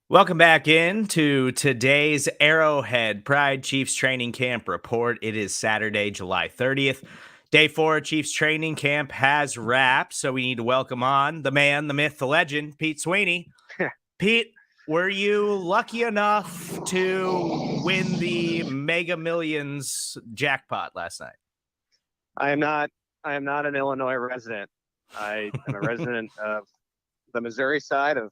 Welcome back in to today's Arrowhead Pride Chiefs training camp report. It is Saturday, July 30th. Day 4 Chiefs training camp has wrapped, so we need to welcome on the man, the myth, the legend, Pete Sweeney. Pete, were you lucky enough to win the Mega Millions jackpot last night? I am not. I am not an Illinois resident. I am a resident of the Missouri side of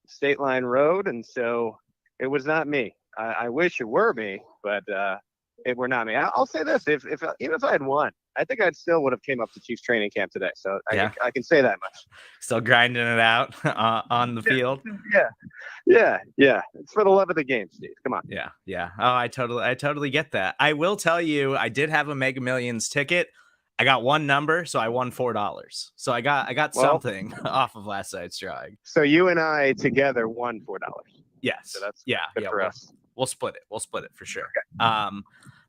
State Line Road, and so it was not me. I wish it were me, but it were not me. I'll say this: if even if I had won, I think I still would have came up to Chiefs training camp today. So I can say that much. Still grinding it out on the field. Yeah. It's for the love of the game, Steve. Come on. Yeah. Oh, I totally get that. I will tell you, I did have a Mega Millions ticket. I got one number, so I won $4. So I got something off of last night's drawing. So you and I together won $4. Yes. So that's good for us. We'll split it. We'll split it for sure. Okay.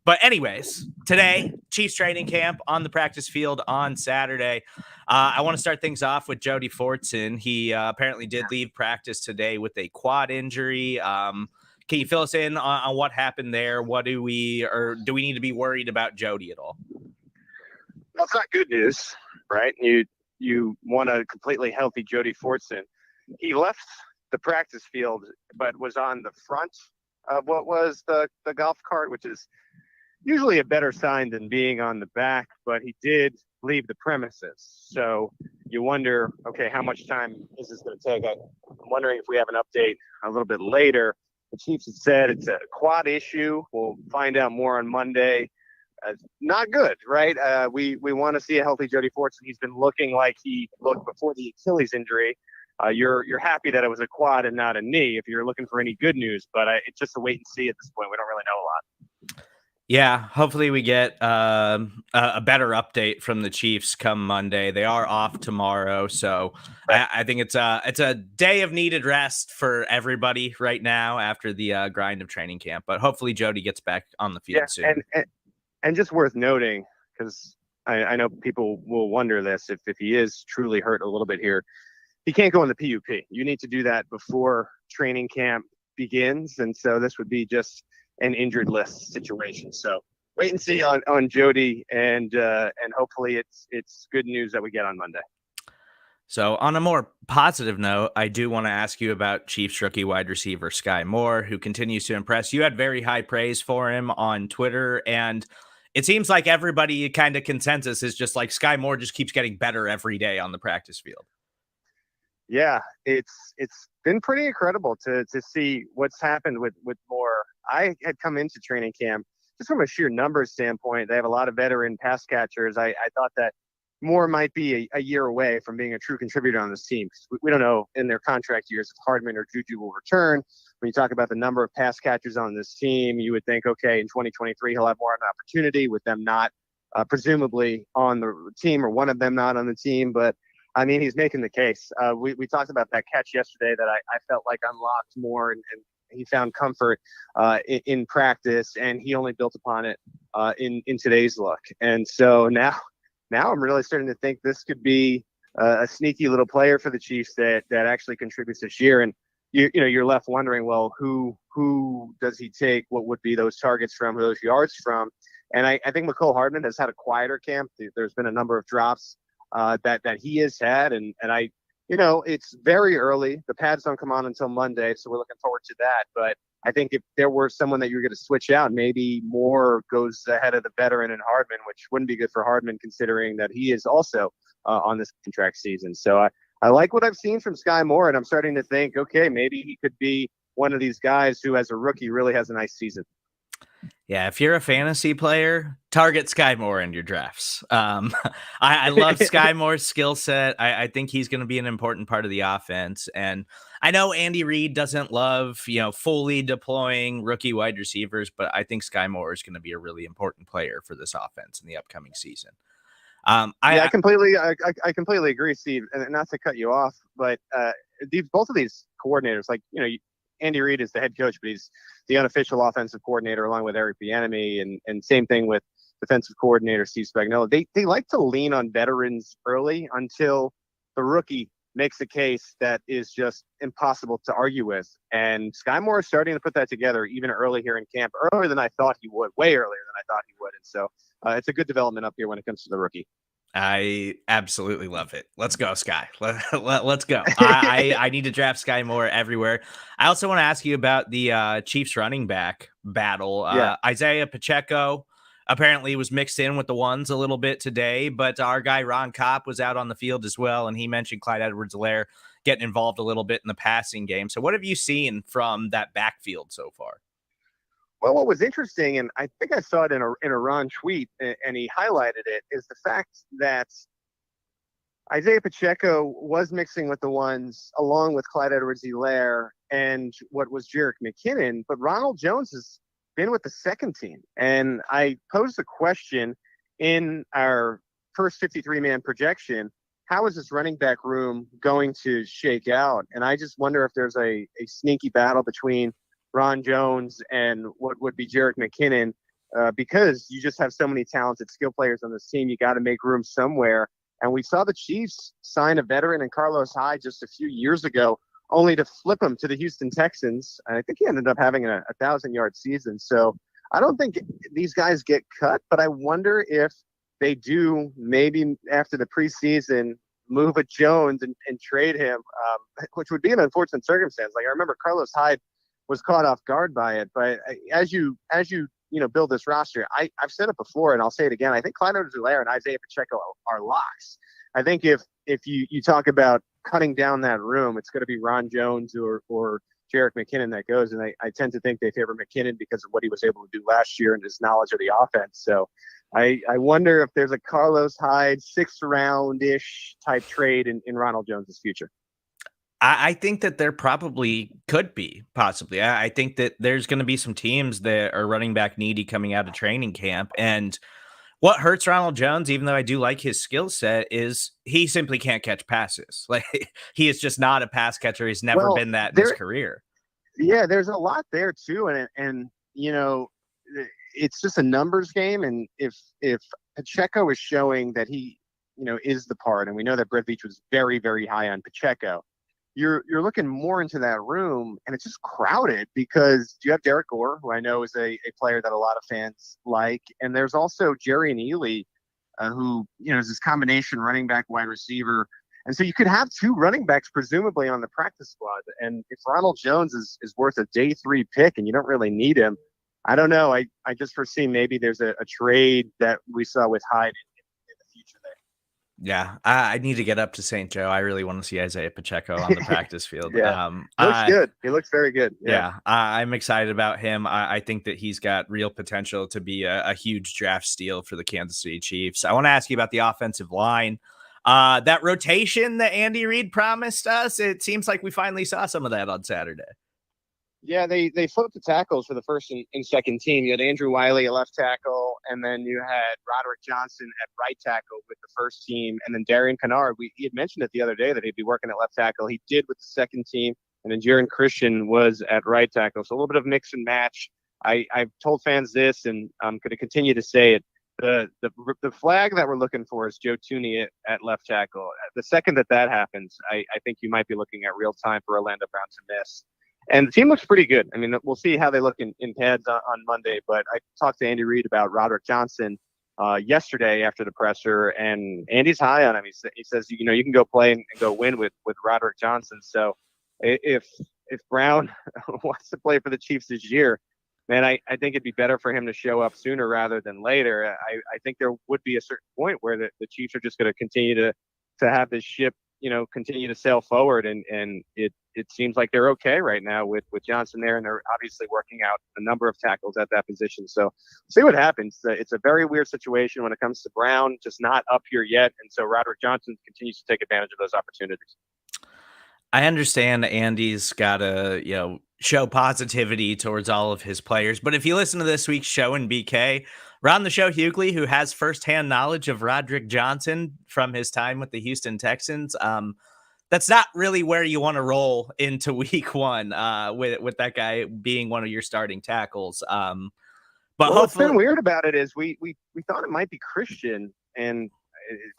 But anyways, today, Chiefs training camp on the practice field on Saturday. I want to start things off with Jody Fortson. He apparently did leave practice today with a quad injury. Can you fill us in on what happened there? Do we need to be worried about Jody at all? Well, it's not good news, right? You want a completely healthy Jody Fortson. He left the practice field, but was on the front of what was the golf cart, which is usually a better sign than being on the back, but he did leave the premises. So you wonder, okay, how much time is this going to take? I'm wondering if we have an update a little bit later. The Chiefs have said it's a quad issue. We'll find out more on Monday. Not good, right? We want to see a healthy Jody Fortson. He's been looking like he looked before the Achilles injury. You're happy that it was a quad and not a knee if you're looking for any good news, but it's just a wait and see at this point. We don't really know a lot. Yeah, hopefully we get a better update from the Chiefs come Monday. They are off tomorrow, so right. I think it's a day of needed rest for everybody right now after the grind of training camp. But hopefully Jody gets back on the field soon. And just worth noting, because I know people will wonder this, if he is truly hurt a little bit here, he can't go in the PUP. You need to do that before training camp begins, and so this would be just an injured list situation. So wait and see on Jody, and hopefully it's good news that we get on Monday. So on a more positive note, I do want to ask you about Chiefs rookie wide receiver Skyy Moore, who continues to impress. You had very high praise for him on Twitter, and it seems like everybody kind of consensus is just like Skyy Moore just keeps getting better every day on the practice field. Yeah, it's been pretty incredible to see what's happened with Moore. I had come into training camp just from a sheer numbers standpoint. They have a lot of veteran pass catchers. I thought that Moore might be a year away from being a true contributor on this team. We don't know in their contract years if Hardman or Juju will return. When you talk about the number of pass catchers on this team, you would think, okay, in 2023, he'll have more of an opportunity with them not presumably on the team or one of them not on the team. But, I mean, he's making the case. We talked about that catch yesterday that I felt like unlocked Moore, and he found comfort in practice, and he only built upon it in today's look. And so now I'm really starting to think this could be a sneaky little player for the Chiefs that actually contributes this year. And you're left wondering, well, who does he take? What would be those targets from, those yards from? And I think McCole Hardman has had a quieter camp. There's been a number of drops that he has had, and it's very early. The pads don't come on until Monday, so we're looking forward to that. But I think if there were someone that you were going to switch out, maybe Moore goes ahead of the veteran and Hardman, which wouldn't be good for Hardman considering that he is also on this contract season. So I like what I've seen from Skyy Moore, and I'm starting to think, okay, maybe he could be one of these guys who, as a rookie, really has a nice season. Yeah, if you're a fantasy player, target Skyy Moore in your drafts. I love Skyy Moore's skill set. I think he's going to be an important part of the offense. And I know Andy Reid doesn't love, fully deploying rookie wide receivers, but I think Skyy Moore is going to be a really important player for this offense in the upcoming season. I completely agree, Steve. And not to cut you off, but both of these coordinators, Andy Reid is the head coach, but he's the unofficial offensive coordinator along with Eric Bieniemy, and same thing with defensive coordinator Steve Spagnuolo. They like to lean on veterans early until the rookie makes a case that is just impossible to argue with. And Skyy Moore is starting to put that together even early here in camp, earlier than I thought he would, way earlier than I thought he would. And so it's a good development up here when it comes to the rookie. I absolutely love it. Let's go, Sky. Let's go. I need to draft Skyy Moore everywhere. I also want to ask you about the Chiefs running back battle. Yeah. Isaiah Pacheco apparently was mixed in with the ones a little bit today, but our guy Ron Kopp was out on the field as well, and he mentioned Clyde Edwards-Helaire getting involved a little bit in the passing game. So what have you seen from that backfield so far? Well, what was interesting, and I think I saw it in a Ron tweet, and he highlighted it, is the fact that Isaiah Pacheco was mixing with the ones along with Clyde Edwards-Helaire and what was Jerick McKinnon, but Ronald Jones has been with the second team. And I posed a question in our first 53-man projection: how is this running back room going to shake out? And I just wonder if there's a sneaky battle between Ron Jones and what would be Jerick McKinnon, because you just have so many talented skill players on this team. You got to make room somewhere. And we saw the Chiefs sign a veteran in Carlos Hyde just a few years ago, only to flip him to the Houston Texans. And I think he ended up having a 1,000-yard season. So I don't think these guys get cut, but I wonder if they do, maybe after the preseason, move a Jones and trade him, which would be an unfortunate circumstance. Like, I remember Carlos Hyde was caught off guard by it. But as you build this roster, I've said it before and I'll say it again. I think Clyde Edwards-Helaire and Isaiah Pacheco are locks. I think if you talk about cutting down that room, it's going to be Ron Jones or Jerick McKinnon that goes. And I tend to think they favor McKinnon because of what he was able to do last year and his knowledge of the offense. So I wonder if there's a Carlos Hyde 6th round-ish type trade in Ronald Jones's future. I think that there probably could be, possibly. I think that there's going to be some teams that are running back needy coming out of training camp. And what hurts Ronald Jones, even though I do like his skill set, is he simply can't catch passes. Like, he is just not a pass catcher. He's never been that in his career. Yeah, there's a lot there too. And it's just a numbers game. And if Pacheco is showing that he, is the part, and we know that Brett Veach was very, very high on Pacheco, you're looking more into that room, and it's just crowded because you have Derek Gore, who I know is a player that a lot of fans like, and there's also Jerry and Ely, who is this combination running back, wide receiver, and so you could have two running backs presumably on the practice squad. And if Ronald Jones is worth a day 3 pick and you don't really need him, I don't know. I just foresee maybe there's a trade that we saw with Hyde in the future there. Yeah, I need to get up to St. Joe. I really want to see Isaiah Pacheco on the practice field. Yeah, he looks good. He looks very good. Yeah, I'm excited about him. I think that he's got real potential to be a huge draft steal for the Kansas City Chiefs. I want to ask you about the offensive line. That rotation that Andy Reid promised us, it seems like we finally saw some of that on Saturday. Yeah, they flipped the tackles for the first and second team. You had Andrew Wiley at left tackle, and then you had Roderick Johnson at right tackle with the first team, and then Darian Kennard. He had mentioned it the other day that he'd be working at left tackle. He did with the second team, and then Jaron Christian was at right tackle. So a little bit of mix and match. I've told fans this, and I'm going to continue to say it. The flag that we're looking for is Joe Thuney at left tackle. The second that happens, I think you might be looking at real time for Orlando Brown to miss. And the team looks pretty good. I mean, we'll see how they look in pads on Monday. But I talked to Andy Reid about Roderick Johnson yesterday after the presser, and Andy's high on him. He says, you can go play and go win with Roderick Johnson. So if Brown wants to play for the Chiefs this year, man, I think it'd be better for him to show up sooner rather than later. I think there would be a certain point where the Chiefs are just going to continue to have this ship, continue to sail forward. And it seems like they're okay right now with Johnson there. And they're obviously working out a number of tackles at that position. So see what happens. It's a very weird situation when it comes to Brown, just not up here yet. And so Roderick Johnson continues to take advantage of those opportunities. I understand Andy's got to, show positivity towards all of his players. But if you listen to this week's show in BK, Ron the Show Hughley, who has firsthand knowledge of Roderick Johnson from his time with the Houston Texans, that's not really where you want to roll into week one with that guy being one of your starting tackles. But what's been weird about it is we thought it might be Christian, and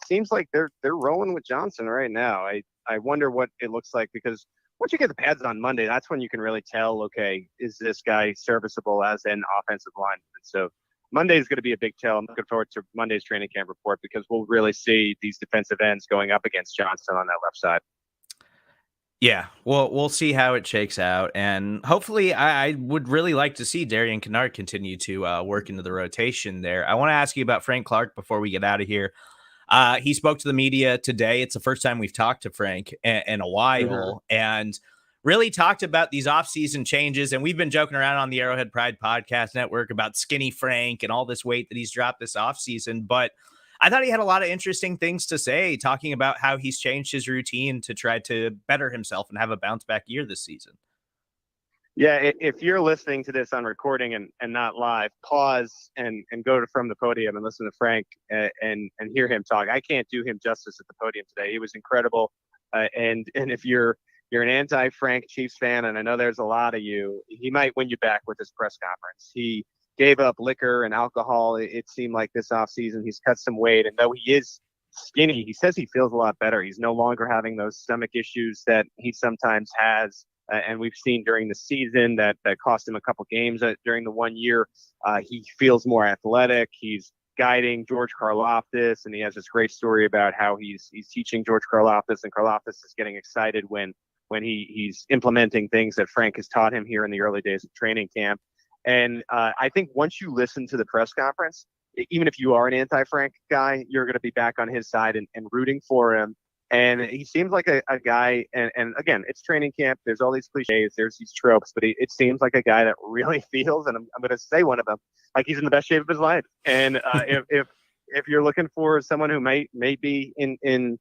seems like they're rolling with Johnson right now. I wonder what it looks like, because once you get the pads on Monday, that's when you can really tell, okay, is this guy serviceable as an offensive lineman? So Monday is going to be a big tell. I'm looking forward to Monday's training camp report, because we'll really see these defensive ends going up against Johnson on that left side. Yeah, well, we'll see how it shakes out, and hopefully, I would really like to see Darian Kennard continue to work into the rotation there. I want to ask you about Frank Clark before we get out of here. He spoke to the media today. It's the first time we've talked to Frank in a while, and really talked about these offseason changes. And we've been joking around on the Arrowhead Pride Podcast Network about skinny Frank and all this weight that he's dropped this offseason. But I thought he had a lot of interesting things to say, talking about how he's changed his routine to try to better himself and have a bounce back year this season. Yeah, if you're listening to this on recording and not live, pause and go from the podium and listen to Frank and hear him talk. I can't do him justice at the podium today. He was incredible. And if you're an anti-Frank Chiefs fan, and I know there's a lot of you, he might win you back with his press conference. He gave up liquor and alcohol. It seemed like this offseason he's cut some weight. And though he is skinny, he says he feels a lot better. He's no longer having those stomach issues that he sometimes has. And we've seen during the season that cost him a couple games during the 1 year. He feels more athletic. He's guiding George Karlaftis, and he has this great story about how he's teaching George Karlaftis, and Karlaftis is getting excited when he's implementing things that Frank has taught him here in the early days of training camp. And I think once you listen to the press conference, even if you are an anti-Frank guy, you're going to be back on his side and rooting for him. And he seems like a guy, and again, it's training camp. There's all these cliches, there's these tropes, but it seems like a guy that really feels, and I'm going to say one of them, like he's in the best shape of his life. And if you're looking for someone who may be in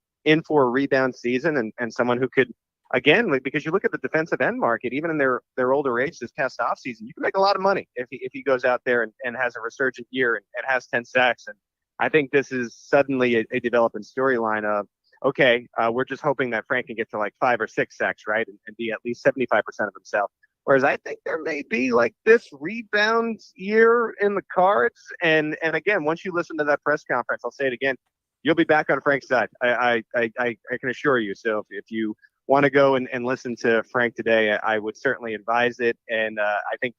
for a rebound season, and someone who could, again, because you look at the defensive end market, even in their older age this past offseason, you can make a lot of money if he goes out there and has a resurgent year and has 10 sacks. And I think this is suddenly a developing storyline of, okay, we're just hoping that Frank can get to like 5 or 6 sacks, right, and be at least 75% of himself. Whereas I think there may be like this rebound year in the cards. And again, once you listen to that press conference, I'll say it again, you'll be back on Frank's side. I can assure you. So if you want to go and listen to Frank today, I would certainly advise it. And I think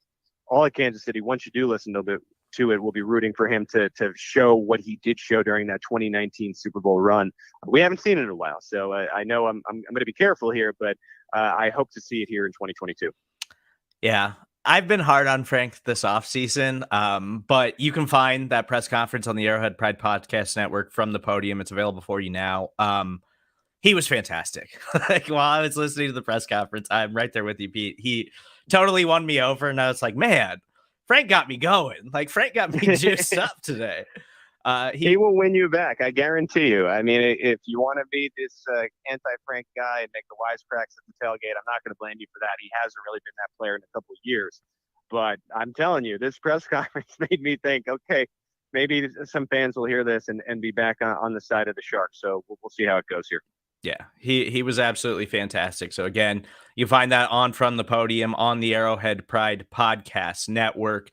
all at Kansas City, once you do listen to it, we'll be rooting for him to show what he did show during that 2019 Super Bowl run. We haven't seen it in a while, so I know I'm going to be careful here, but I hope to see it here in 2022. Yeah, I've been hard on Frank this offseason, but you can find that press conference on the Arrowhead Pride Podcast Network from the podium. It's available for you now. He was fantastic. Like, while I was listening to the press conference, I'm right there with you, Pete. He totally won me over, and I was like, man, Frank got me going. Like, Frank got me juiced up today. He will win you back, I guarantee you. I mean, if you want to be this anti-Frank guy and make the wisecracks at the tailgate, I'm not going to blame you for that. He hasn't really been that player in a couple of years. But I'm telling you, this press conference made me think, okay, maybe some fans will hear this and be back on the side of the Sharks. So we'll see how it goes here. Yeah, he was absolutely fantastic. So again, you find that on From the Podium on the Arrowhead Pride Podcast Network.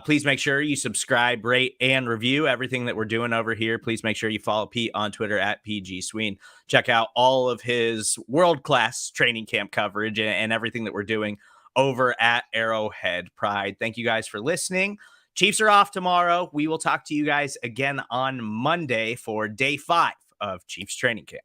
Please make sure you subscribe, rate, and review everything that we're doing over here. Please make sure you follow Pete on Twitter at PG Sweeney. Check out all of his world-class training camp coverage and everything that we're doing over at Arrowhead Pride. Thank you guys for listening. Chiefs are off tomorrow. We will talk to you guys again on Monday for day 5 of Chiefs training camp.